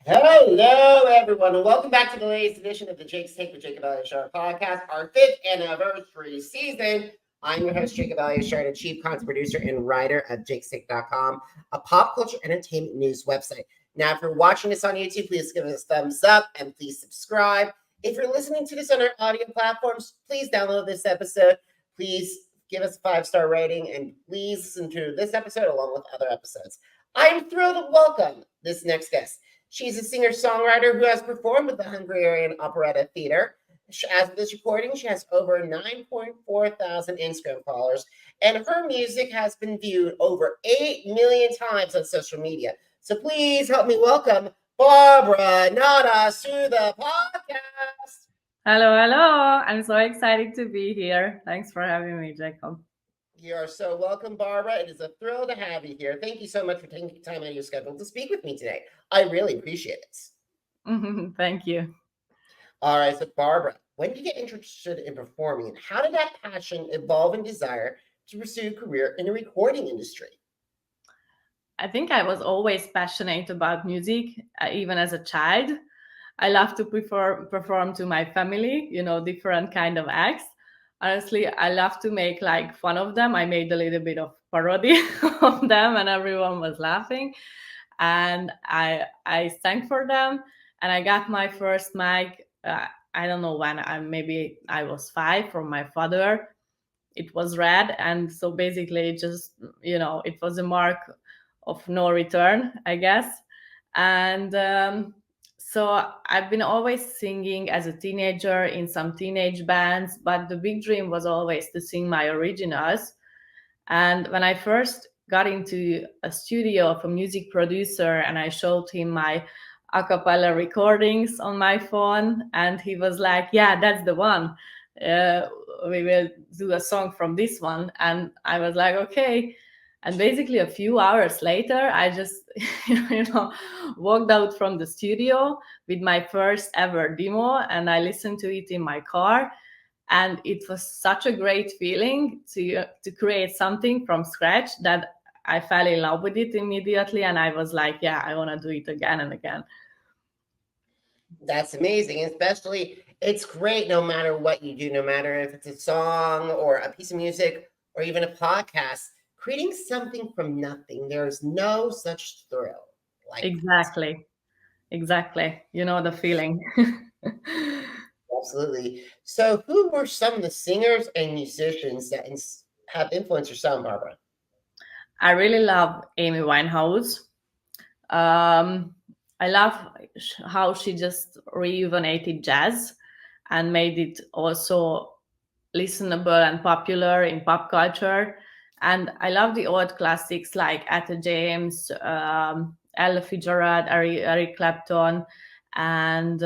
Hello, everyone, and welcome back to the latest edition of the Jake's Take with Jacob Elyachar Podcast, our 5th anniversary season. I'm your host, Jacob Elyachar, the chief content producer and writer of jakestake.com, a pop culture entertainment news website. Now, if you're watching this on YouTube, please give us a thumbs up and please subscribe. If you're listening to this on our audio platforms, please download this episode. Please give us a 5-star rating and please listen to this episode along with other episodes. I'm thrilled to welcome this next guest. She's a singer-songwriter who has performed with the Hungarian Operetta Theater. As of this recording, she has over 9.4 thousand Instagram followers, and her music has been viewed over 8 million times on social media. So please help me welcome Barbara Nadas to the podcast. Hello. I'm so excited to be here. Thanks for having me, Jacob. You are so welcome, Barbara. It is a thrill to have you here. Thank you so much for taking time out of your schedule to speak with me today. I really appreciate it. Thank you. All right, so Barbara, when did you get interested in performing, and how did that passion evolve and desire to pursue a career in the recording industry? I think I was always passionate about music, even as a child. I love to perform to my family, different kind of acts. Honestly, I love to make fun of them. I made a little bit of parody of them and everyone was laughing. And I sang for them and I got my first mic. I don't know when, maybe I was 5 from my father. It was red. And so basically it just, it was a mark of no return, I guess. And so I've been always singing as a teenager in some teenage bands, but the big dream was always to sing my originals. And when I first got into a studio of a music producer and I showed him my a cappella recordings on my phone, and he was like, yeah, that's the one. We will do a song from this one. And I was like, okay. And basically a few hours later, I just, walked out from the studio with my first ever demo and I listened to it in my car. And it was such a great feeling to create something from scratch that I fell in love with it immediately. And I was like, yeah, I want to do it again and again. That's amazing. Especially, it's great no matter what you do, no matter if it's a song or a piece of music or even a podcast. Creating something from nothing, there's no such thrill. Exactly. You know the feeling. Absolutely. So who were some of the singers and musicians that have influenced your sound, Barbara? I really love Amy Winehouse. I love how she just rejuvenated jazz and made it also listenable and popular in pop culture. And I love the old classics like Etta James, Ella Fitzgerald, Eric Clapton. And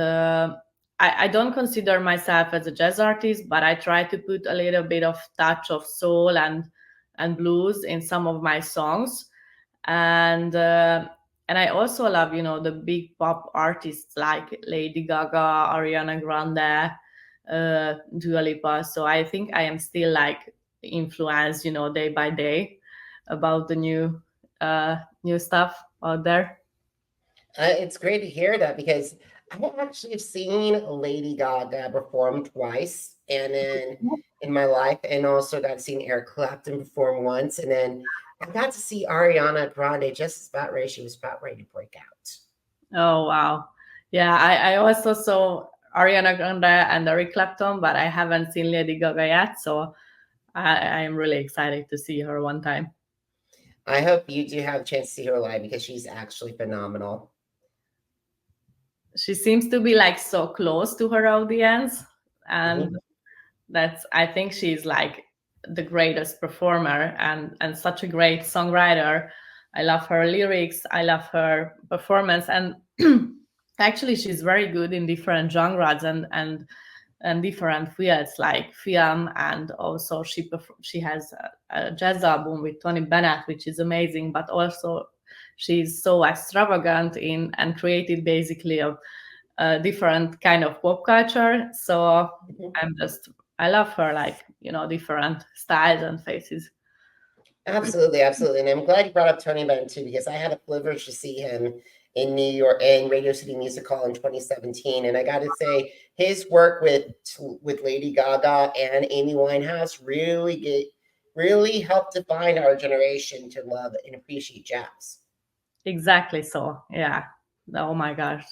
I don't consider myself as a jazz artist, but I try to put a little bit of touch of soul and blues in some of my songs. And I also love, the big pop artists like Lady Gaga, Ariana Grande, Dua Lipa. So I think I am still influenced, day by day about the new stuff out there. It's great to hear that because I actually have seen Lady Gaga perform twice, and then in my life, and also got to see Eric Clapton perform once, and then I got to see Ariana Grande just about ready. She was about ready to break out. Oh wow, yeah! I also saw Ariana Grande and Eric Clapton, but I haven't seen Lady Gaga yet, so I am really excited to see her one time. I hope you do have a chance to see her live because she's actually phenomenal. She seems to be so close to her audience, and I think she's the greatest performer and such a great songwriter. I love her lyrics, I love her performance, and actually she's very good in different genres and different fields like film, and also she has a jazz album with Tony Bennett, which is amazing, but also she's so extravagant in and created basically a different kind of pop culture. So I love her, different styles and faces. Absolutely, absolutely. And I'm glad you brought up Tony Bennett too, because I had a privilege to see him in New York in Radio City Music Hall in 2017. And I got to say, his work with Lady Gaga and Amy Winehouse really helped define our generation to love and appreciate jazz. Exactly. So yeah. Oh my gosh,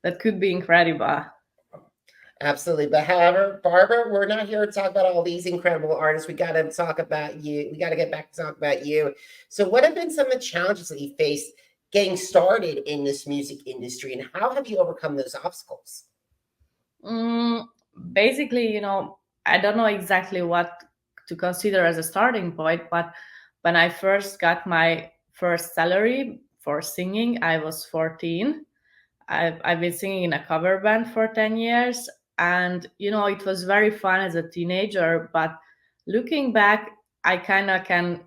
that could be incredible. Absolutely. But however, Barbara, we're not here to talk about all these incredible artists. We got to talk about you. We got to get back to talk about you. So, what have been some of the challenges that you faced getting started in this music industry, and how have you overcome those obstacles? Basically, I don't know exactly what to consider as a starting point, but when I first got my first salary for singing, I was 14. I've been singing in a cover band for 10 years. And, it was very fun as a teenager. But looking back, I kind of can,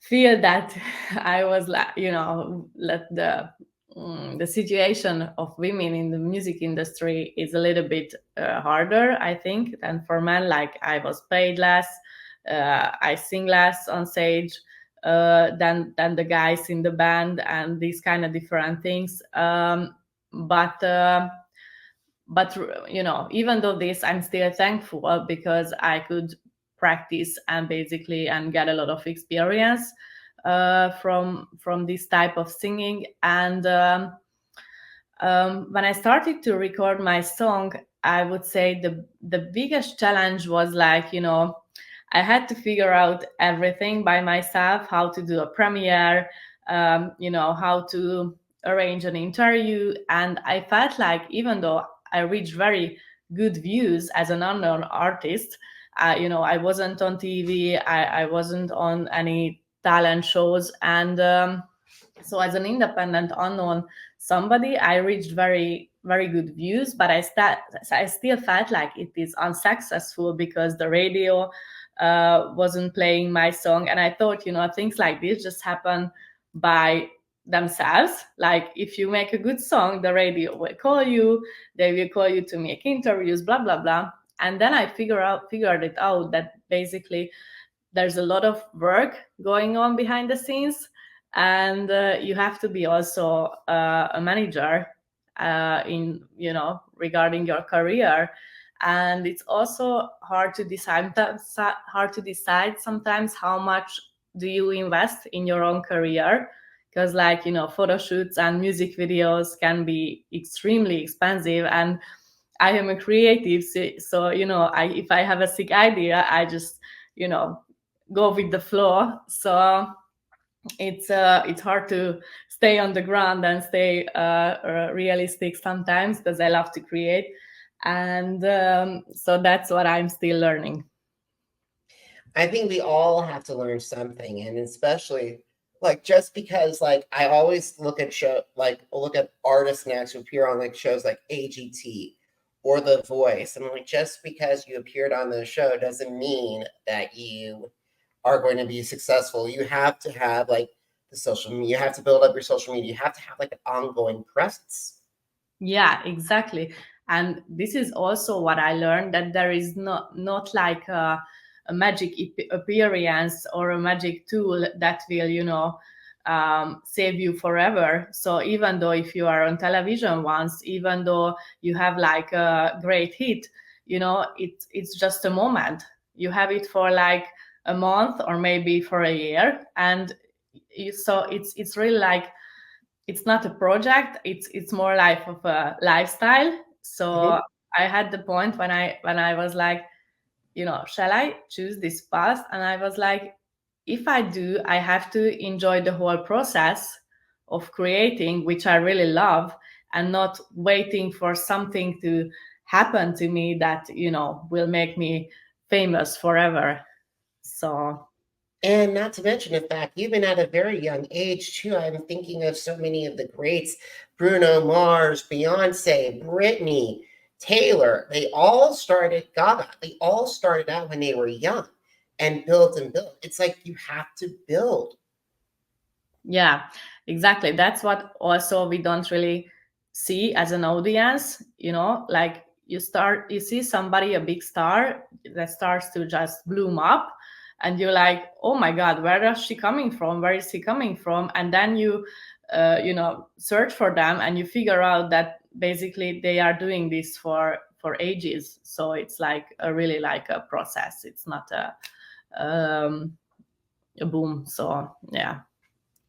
feel that I was, let the situation of women in the music industry is a little bit harder, I think, than for men. Like I was paid less, I sing less on stage than the guys in the band, and these kind of different things. But even though this, I'm still thankful because I could practice and get a lot of experience from this type of singing. And when I started to record my song, I would say the biggest challenge was like, I had to figure out everything by myself, how to do a premiere, how to arrange an interview. And I felt like even though I reached very good views as an unknown artist, I wasn't on TV, I wasn't on any talent shows. And so as an independent unknown somebody, I reached very, very good views, but I still felt like it is unsuccessful because the radio wasn't playing my song. And I thought, things like this just happen by themselves. Like if you make a good song, the radio will call you, they will call you to make interviews, blah, blah, blah. And then I figured it out that basically there's a lot of work going on behind the scenes, and you have to be also a manager in regarding your career. And it's also hard to decide sometimes how much do you invest in your own career, because photo shoots and music videos can be extremely expensive. And I am a creative, so if I have a sick idea, I just go with the flow. So it's hard to stay on the ground and stay realistic sometimes, because I love to create. And so that's what I'm still learning. I think we all have to learn something, and especially just because I always look at artists now who appear on shows like AGT or The Voice, and just because you appeared on the show doesn't mean that you are going to be successful. You have to have the social media, you have to build up your social media, you have to have an ongoing presence. Yeah, exactly. And this is also what I learned, that there is not like a magic appearance or a magic tool that will save you forever. So even though if you are on television once, even though you have a great hit, it's just a moment. You have it for a month or maybe for a year, and so it's really it's not a project, it's more of a lifestyle. So I had the point when I was shall I choose this path? And I was like, if I do, I have to enjoy the whole process of creating, which I really love, and not waiting for something to happen to me that will make me famous forever. So, and not to mention the fact you've been at a very young age too. I'm thinking of so many of the greats: Bruno Mars, Beyonce, Britney, Taylor. They all started Gaga. They all started out when they were young and built and built. It's you have to build. Yeah, exactly. That's what also we don't really see as an audience. You see somebody, a big star that starts to just bloom up, and you're like, oh my God, where is she coming from? Where is he coming from? And then you search for them, and you figure out that basically they are doing this for ages. So it's like really like a process. It's not a boom. So yeah.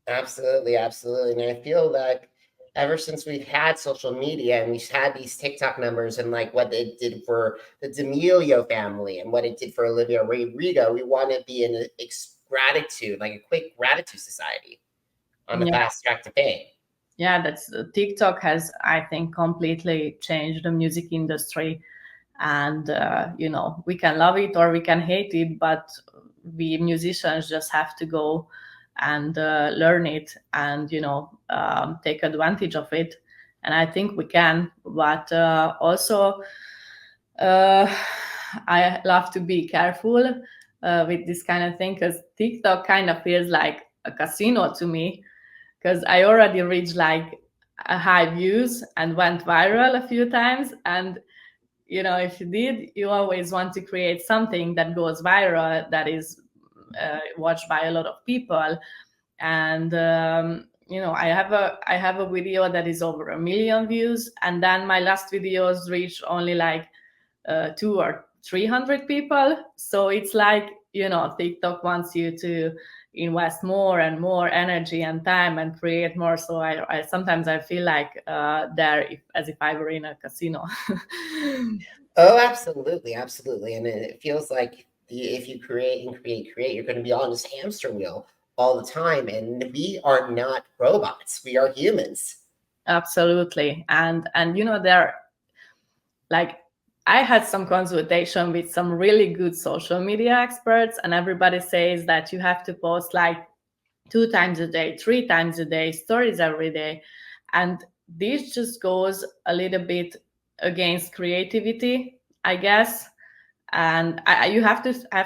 Absolutely, absolutely. And I feel like ever since we've had social media and we've had these TikTok numbers and like what it did for the D'Amelio family and what it did for Olivia Rodrigo, we want to be in a gratitude, like a quick gratitude society on the fast track to fame. Yeah, that's TikTok has, I think, completely changed the music industry. And we can love it or we can hate it, but we musicians just have to go and learn it and take advantage of it. And I think we can, but also I love to be careful with this kind of thing, because TikTok kind of feels like a casino to me, because I already reached like a high views and went viral a few times. And if you did, you always want to create something that goes viral, that is watched by a lot of people. And I have a video that is over 1 million views, and then my last videos reached only like 200 or 300 people. So it's like TikTok wants you to invest more and more energy and time and create more. So I sometimes I feel like as if I were in a casino. Oh, absolutely, absolutely. And it feels like if you create and create, you're going to be on this hamster wheel all the time. And we are not robots; we are humans. Absolutely. And they're like, I had some consultation with some really good social media experts, and everybody says that you have to post like 2 times a day, 3 times a day, stories every day. And this just goes a little bit against creativity, I guess. And you have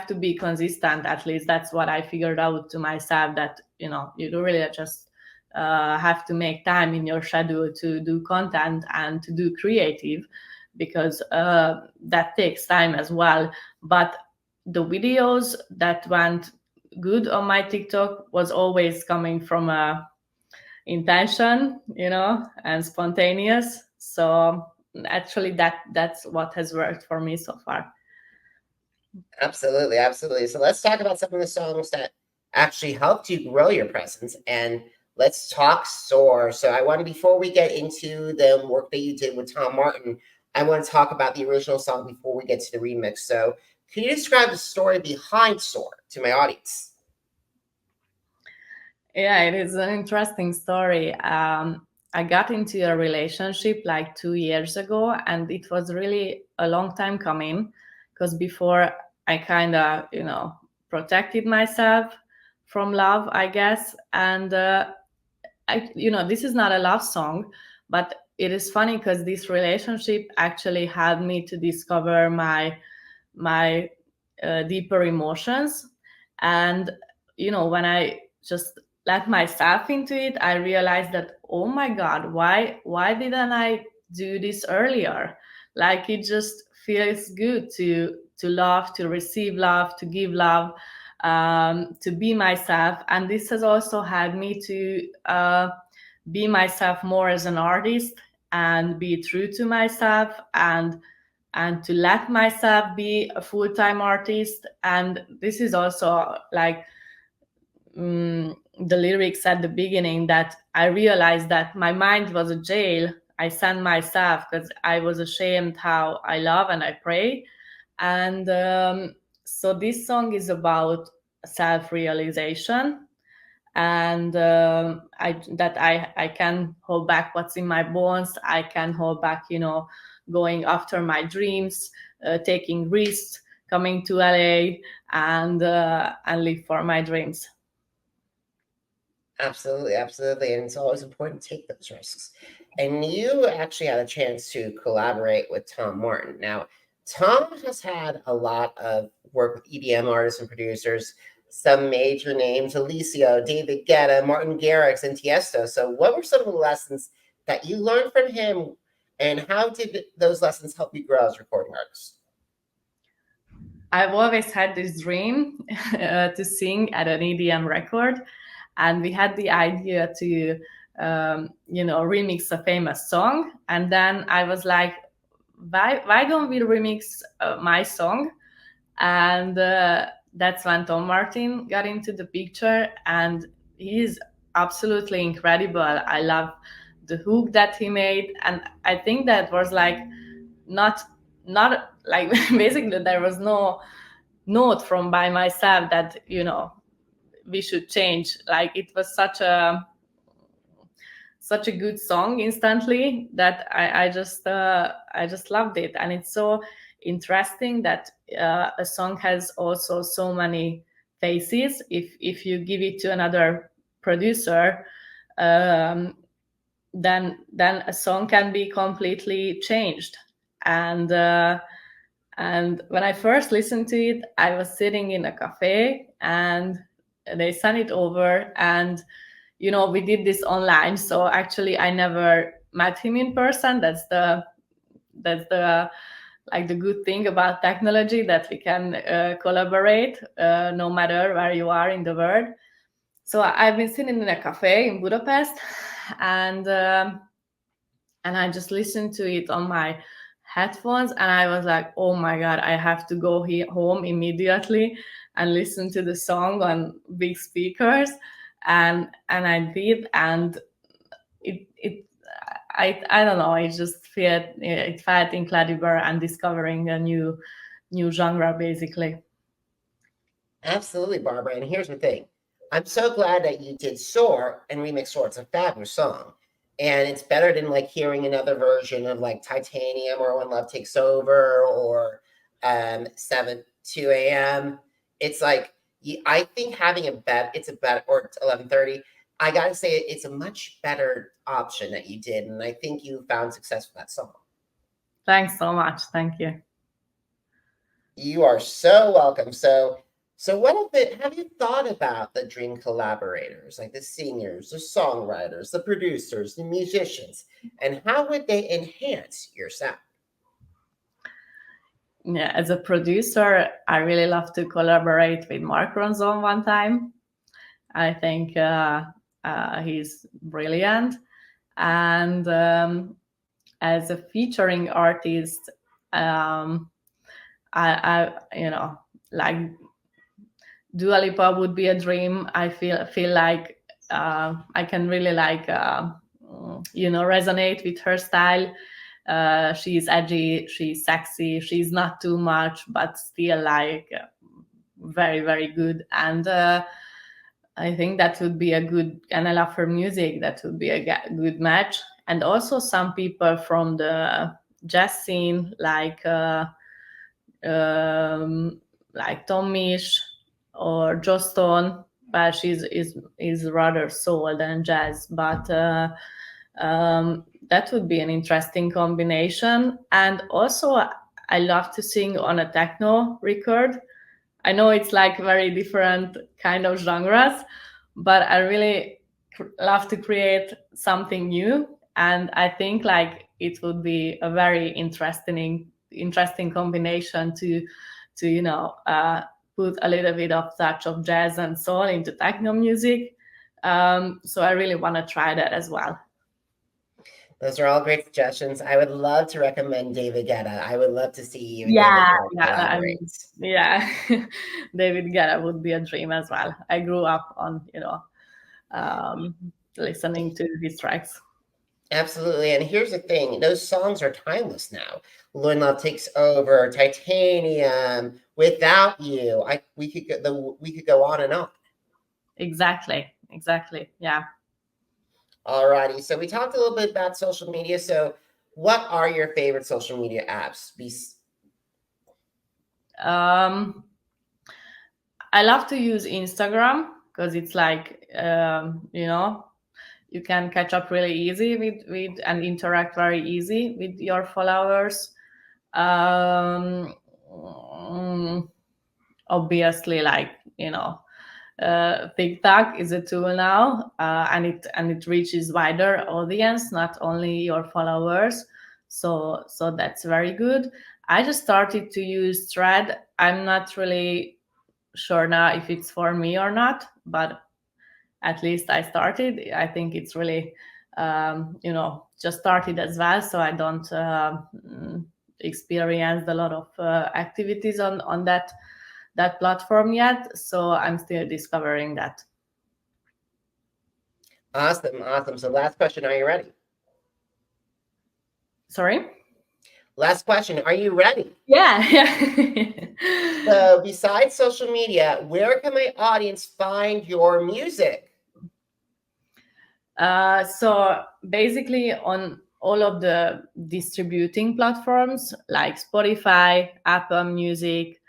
to be consistent. At least that's what I figured out to myself, that you do really just have to make time in your schedule to do content and to do creative, because that takes time as well. But the videos that went good on my TikTok was always coming from a intention, and spontaneous. So actually that's what has worked for me so far. Absolutely, absolutely. So let's talk about some of the songs that actually helped you grow your presence, and let's talk SOAR. So I want to, before we get into the work that you did with Tom Martin, I want to talk about the original song before we get to the remix. So can you describe the story behind SOAR to my audience? Yeah, it is an interesting story. I got into a relationship like 2 years ago, and it was really a long time coming, because before I kind of, protected myself from love, I guess. And this is not a love song, but it is funny because this relationship actually helped me to discover my deeper emotions. And when I just let myself into it, I realized that, oh my God, why didn't I do this earlier? Like, it just feels good to love, to receive love, to give love, to be myself. And this has also helped me to be myself more as an artist, and be true to myself, and to let myself be a full-time artist. And this is also like the lyrics at the beginning, that I realized that my mind was a jail. I sent myself because I was ashamed how I love and I pray. And so this song is about self-realization, and I can hold back what's in my bones. I can hold back, going after my dreams, taking risks, coming to LA, and live for my dreams. Absolutely, absolutely. And it's always important to take those risks. And you actually had a chance to collaborate with Tom Martin. Now, Tom has had a lot of work with EDM artists and producers, some major names: Alesso, David Guetta, Martin Garrix, and Tiesto. So what were some of the lessons that you learned from him, and how did those lessons help you grow as a recording artist? I've always had this dream to sing at an EDM record, and we had the idea to, remix a famous song. And then I was like, why don't we remix my song? And that's when Tom Martin got into the picture, and he's absolutely incredible. I love the hook that he made, and I think that was like not like basically there was no note from by myself that we should change. Like it was such a good song instantly that I just loved it. And it's so interesting that a song has also so many faces. If you give it to another producer, then a song can be completely changed. And when I first listened to it, I was sitting in a cafe and they sent it over, and we did this online. So actually I never met him in person. That's the like the good thing about technology, that we can collaborate no matter where you are in the world. So I've been sitting in a cafe in Budapest, and I just listened to it on my headphones, and I was like, oh my god, I have to go home immediately and listen to the song on big speakers. And I did, and I don't know, it felt incredible, and discovering a new genre basically. Absolutely, Barbara. And here's the thing. I'm so glad that you did SOAR and remix SOAR. It's a fabulous song. And it's better than like hearing another version of like Titanium or When Love Takes Over or 2 a.m. It's like, I think having it's a better, or 11:30. I got to say, it's a much better option that you did. And I think you found success with that song. Thanks so much. Thank you. You are so welcome. So have you thought about the dream collaborators, like the singers, the songwriters, the producers, the musicians, and how would they enhance your sound? Yeah, as a producer, I really love to collaborate with Mark Ronson one time. I think he's brilliant. And as a featuring artist, I like Dua Lipa would be a dream. I feel like I can really resonate with her style. She's edgy, she's sexy, she's not too much, but still very, very good. And I think that would be a good, and I love her music. That would be a good match. And also some people from the jazz scene, like Tom Misch or Joe Stone, but she's rather soul than jazz. But that would be an interesting combination. And also, I love to sing on a techno record. I know it's like very different kind of genres, but I really love to create something new. And I think like it would be a very interesting combination to put a little bit of touch of jazz and soul into techno music. So I really want to try that as well. Those are all great suggestions. I would love to recommend David Guetta. I would love to see you and David David Guetta would be a dream as well. I grew up on listening to his tracks. Absolutely. And here's the thing, those songs are timeless now. When Love Takes Over, Titanium, Without You. We could go on and on. Exactly. Yeah. Alrighty. So we talked a little bit about social media. So what are your favorite social media apps? I love to use Instagram because it's like you can catch up really easy with and interact very easy with your followers. Obviously, TikTok is a tool now, and it reaches wider audience, not only your followers. So that's very good. I just started to use Thread. I'm not really sure now if it's for me or not, but at least I started. I think it's really, just started as well, so I don't experience a lot of activities on that platform yet. So I'm still discovering that. Awesome. So last question, are you ready? Sorry? Last question, are you ready? Yeah. So besides social media, where can my audience find your music? So basically on all of the distributing platforms like Spotify, Apple Music,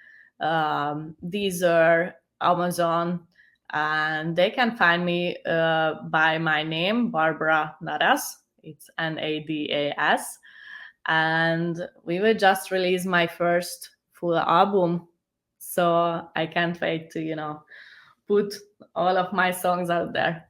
Deezer, Amazon, and they can find me by my name, Barbara Nadas. It's Nadas. And we will just release my first full album. So I can't wait to, put all of my songs out there.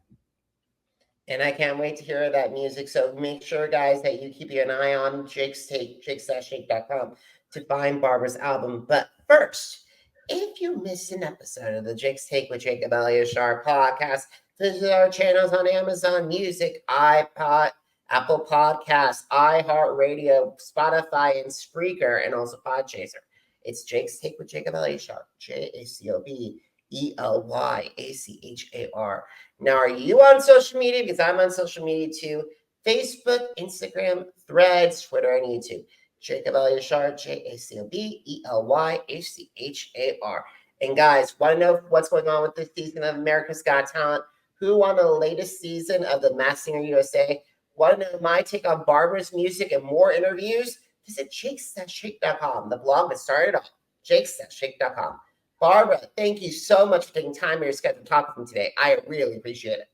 And I can't wait to hear that music. So make sure, guys, that you keep an eye on jake-shake.com to find Barbara's album. But first, if you missed an episode of the Jake's Take with Jacob Elyachar podcast, visit our channels on Amazon Music, iPod, Apple Podcasts, iHeartRadio, Spotify, and Spreaker, and also Podchaser. It's Jake's Take with Jacob Elyachar, JACOBELYACHAR. Now, are you on social media? Because I'm on social media too. Facebook, Instagram, Threads, Twitter, and YouTube. Jacob Elyachar, JACOBELYACHAR. And guys, want to know what's going on with this season of America's Got Talent? Who won the latest season of the Masked Singer USA? Want to know my take on Barbara's music and more interviews? Visit jake-shake.com, the blog that started off, jake-shake.com. Barbara, thank you so much for taking time in your schedule to talk with me today. I really appreciate it.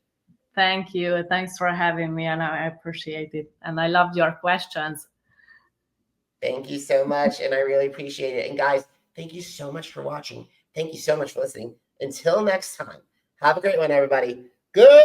Thank you. Thanks for having me, and I appreciate it. And I loved your questions. Thank you so much, and I really appreciate it. And guys, thank you so much for watching. Thank you so much for listening. Until next time, have a great one, everybody. Goodbye.